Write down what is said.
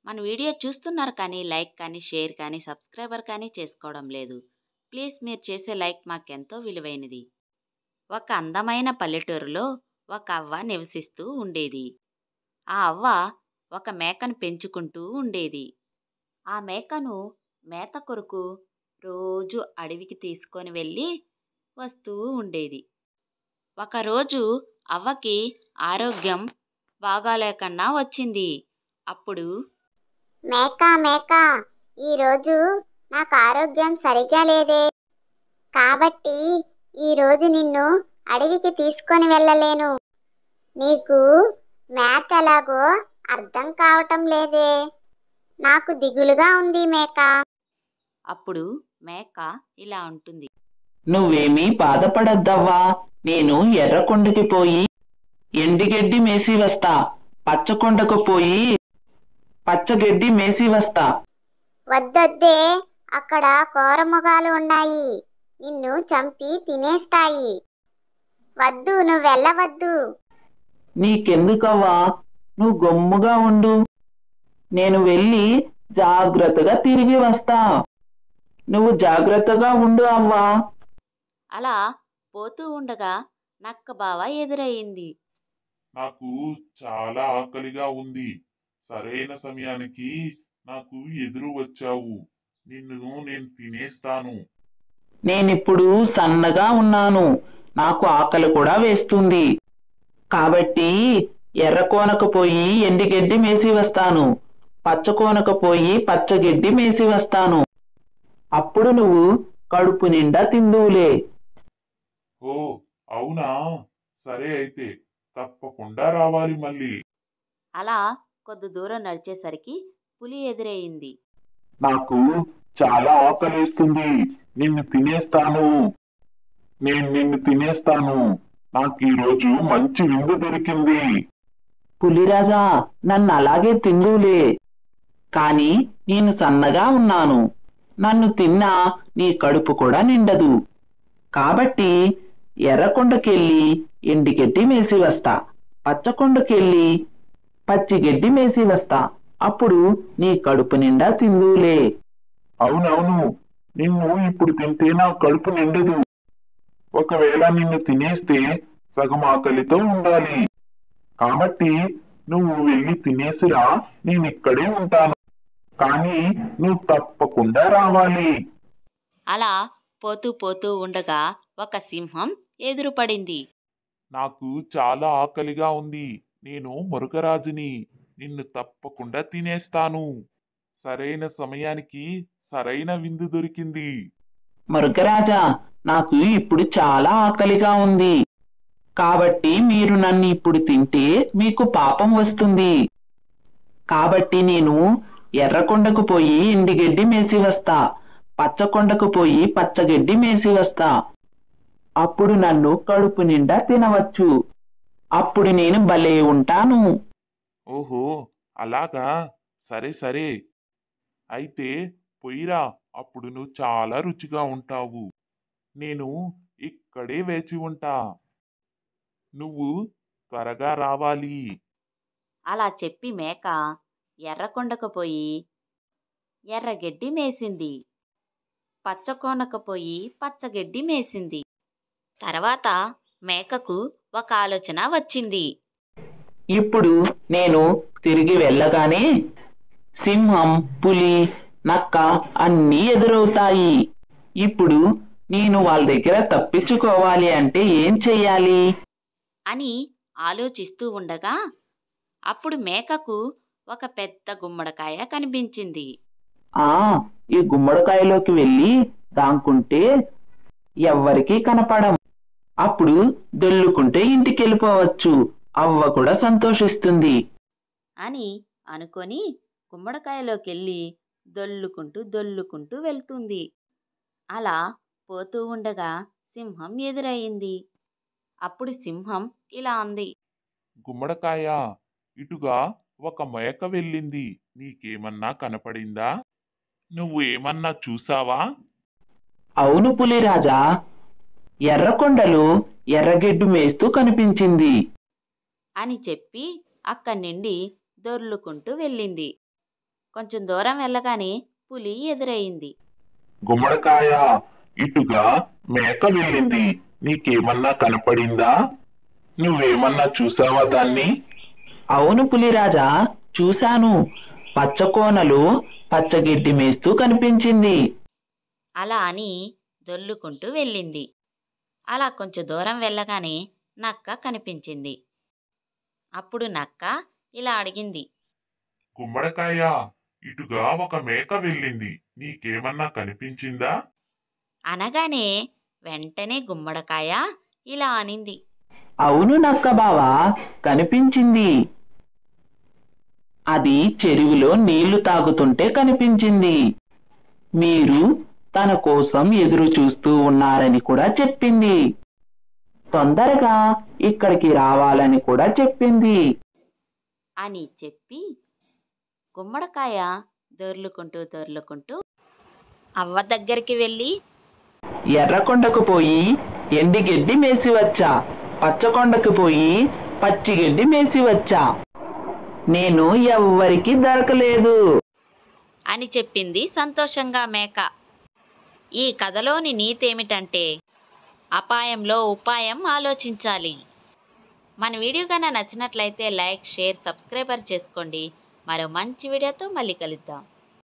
మన వీడియో చూస్తున్నారు కానీ లైక్ కానీ షేర్ కానీ సబ్స్క్రైబర్ కానీ చేసుకోవడం లేదు. ప్లీజ్ మీరు చేసే లైక్ మాకెంతో విలువైనది. ఒక అందమైన పల్లెటూరులో ఒక అవ్వ నివసిస్తూ ఉండేది. ఆ అవ్వ ఒక మేకను పెంచుకుంటూ ఉండేది. ఆ మేకను మేత కొరకు రోజు అడవికి తీసుకొని వెళ్ళి వస్తూ ఉండేది. ఒకరోజు అవ్వకి ఆరోగ్యం బాగాలేకన్నా వచ్చింది. అప్పుడు మేకా ఈరోజు నాకు ఆరోగ్యం సరిగా లేదే, కాబట్టి ఈరోజు నిన్ను అడవికి తీసుకొని వెళ్ళలేను. నీకు మేత ఎలాగో అర్థం కావటం లేదే, నాకు దిగులుగా ఉంది మేకా. అప్పుడు మేక ఇలా అంటుంది. నువ్వేమీ బాధపడద్దవ్వా, నేను ఎర్రకొండకి పోయి ఎండిగడ్డి మేసి వస్తా, పచ్చకొండకు పోయి పచ్చగడ్డి మేసి వస్తా. వద్దొద్దే, అక్కడ కోరమృగాలు ఉన్నాయి, నిన్ను చంపి తినేస్తాయి. వద్దు, నువ్వెళ్ళవద్దు. నీకెందుకవ్వా, నువ్వు గమ్ముగా ఉండు, నేను వెళ్ళి జాగ్రత్తగా తిరిగి వస్తా. నువ్వు జాగ్రత్తగా ఉండు అవ్వా. అలా పోతూ ఉండగా నక్క బావ ఎదురయ్యింది. నాకు చాలా ఆకలిగా ఉంది. సరైన సమయానికి నాకు ఎదురు వచ్చావు. నిన్ను నేను తినేస్తాను. నేనిప్పుడు సన్నగా ఉన్నాను, నాకు ఆకలి కూడా వేస్తుంది. కాబట్టి ఎర్రకోనకు పోయి ఎండిగడ్డి మేసి వస్తాను, పచ్చకోనకు పోయి పచ్చగడ్డి మేసి వస్తాను. అప్పుడు నువ్వు కడుపు నిండా తిందువులే. ఓ అవునా, సరే అయితే తప్పకుండా రావాలి మళ్ళీ. అలా కొద్ది దూరం నడిచేసరికి పులి ఎదురయ్యింది. నాకు చాలా ఆకలేస్తుంది, నిన్ను తినేస్తాను. నిన్ను తినేస్తాను. నాకు ఈరోజు మంచి విందు దొరికింది. పులిరాజా, నన్ను అలాగే తిందువులే, కాని నేను సన్నగా ఉన్నాను, నన్ను తిన్నా నీ కడుపు కూడా నిండదు. కాబట్టి ఎర్రకొండకెళ్ళి ఎండిగడ్డి మేసి వస్తా, పచ్చకొండకెళ్ళి పచ్చిగడ్డి మేసి వస్తా. అప్పుడు నీ కడుపు నిండా తిందువులే. అవునవును, నిన్ను ఇప్పుడు తింటే నా కడుపు నిండదు. ఒకవేళ నిన్ను తినేస్తే సగం ఆకలితో ఉండాలి. కాబట్టి నువ్వు వెళ్ళి తినేసిరా, నేనిక్కడే ఉంటాను. కానీ నువ్వు తప్పకుండా రావాలి. అలా పోతూ పోతూ ఉండగా ఒక సింహం ఎదురుపడింది. నాకు చాలా ఆకలిగా ఉంది, నేను మురుగరాజుని, నిన్ను తప్పకుండా తినేస్తాను. సరైన సమయానికి సరైన విందు దొరికింది. మృగరాజా, నాకు ఇప్పుడు చాలా ఆకలిగా ఉంది, కాబట్టి మీరు నన్ను ఇప్పుడు తింటే మీకు పాపం వస్తుంది. కాబట్టి నేను ఎర్రకొండకు పోయి ఎండిగడ్డి మేసి వస్తా, పచ్చకొండకు పోయి పచ్చగడ్డి మేసి వస్తా. అప్పుడు నన్ను కడుపు నిండా తినవచ్చు. అప్పుడు నేను భలే ఉంటాను. ఓహో అలాగా, సరే సరే, అయితే పొయ్యిరా, అప్పుడు నువ్వు చాలా రుచిగా ఉంటావు. నేను ఇక్కడే వేచి ఉంటా, నువ్వు త్వరగా రావాలి. అలా చెప్పి మేక ఎర్రకొండకు పోయి ఎర్రగడ్డి మేసింది, పచ్చకోనకు పోయి పచ్చగడ్డి మేసింది. తర్వాత మేకకు ఒక ఆలోచన వచ్చింది. ఇప్పుడు నేను తిరిగి వెళ్ళగానే సింహం, పులి, నక్క అన్నీ ఎదురవుతాయి. ఇప్పుడు నేను వాళ్ళ దగ్గర తప్పించుకోవాలి అంటే ఏం చెయ్యాలి అని ఆలోచిస్తూ ఉండగా అప్పుడు మేకకు ఒక పెద్ద గుమ్మడికాయ కనిపించింది. ఈ గుమ్మడికాయలోకి వెళ్ళి దాక్కుంటే ఎవ్వరికీ కనపడం. అప్పుడు దొల్లుకుంటే ఇంటికి వెళ్ళిపోవచ్చు, అవ్వ కూడా సంతోషిస్తుంది అని అనుకొని గుమ్మడికాయలోకెళ్ళి దొల్లుకుంటూ వెళ్తుంది. అలా పోతూ ఉండగా సింహం ఎదురయ్యింది. అప్పుడు సింహం ఇలా అంది. గుమ్మడికాయ, ఇటుగా ఒక మేక వెళ్ళింది, నీకేమన్నా కనపడిందా? నువ్వు ఏమన్నా చూసావా? అవును పులిరాజా, ఎర్రకొండలో ఎర్రగడ్డు మేస్తూ కనిపించింది అని చెప్పి అక్కడి నుండి దొర్లుకుంటూ వెళ్ళింది. కొంచెం దూరం వెళ్ళగానే పులి ఎదురయింది. గుమ్మడికాయ, ఇటుగా మేక వెళ్ళింది. నీకేమన్నా కనపడిందా? నువ్వేమన్నా చూసావా దాన్ని? అవును పులిరాజా, చూశాను. పచ్చకోనలు పచ్చగడ్డి మేస్తూ కనిపించింది. అలా అని దొల్లుకుంటూ వెళ్ళింది. అలా కొంచెం దూరం వెళ్ళగానే నక్క కనిపించింది. అప్పుడు నక్క ఇలా అడిగింది. గుమ్మడికాయ, ఇటుగా ఒక మేక వెళ్ళింది. నీకేమన్నా కనిపించిందా? అనగానే వెంటనే గుమ్మడికాయ ఇలా అనింది. అవును నక్క బావా, కనిపించింది. అది చెరువులో నీళ్లు తాగుతుంటే కనిపించింది. మీరు తన కోసం ఎదురు చూస్తూ ఉన్నారని కూడా చెప్పింది. తొందరగా ఇక్కడికి రావాలని కూడా చెప్పింది అని చెప్పి గుమ్మడికాయ దొర్లుకుంటూ అవ్వ దగ్గరికి వెళ్ళి, ఎర్రకొండకు పోయి ఎండిగడ్డి మేసి వచ్చా, పచ్చకొండకు పోయి పచ్చిగడ్డి మేసి వచ్చా. నేను ఎవ్వరికి దొరకలేదు అని చెప్పింది సంతోషంగా మేక. ఈ కథలోని నీతేమిటంటే అపాయంలో ఉపాయం ఆలోచించాలి. మన వీడియో కన్నా నచ్చినట్లయితే లైక్, షేర్, సబ్స్క్రైబర్ చేసుకోండి. మరో మంచి వీడియోతో మళ్ళీ కలుద్దాం.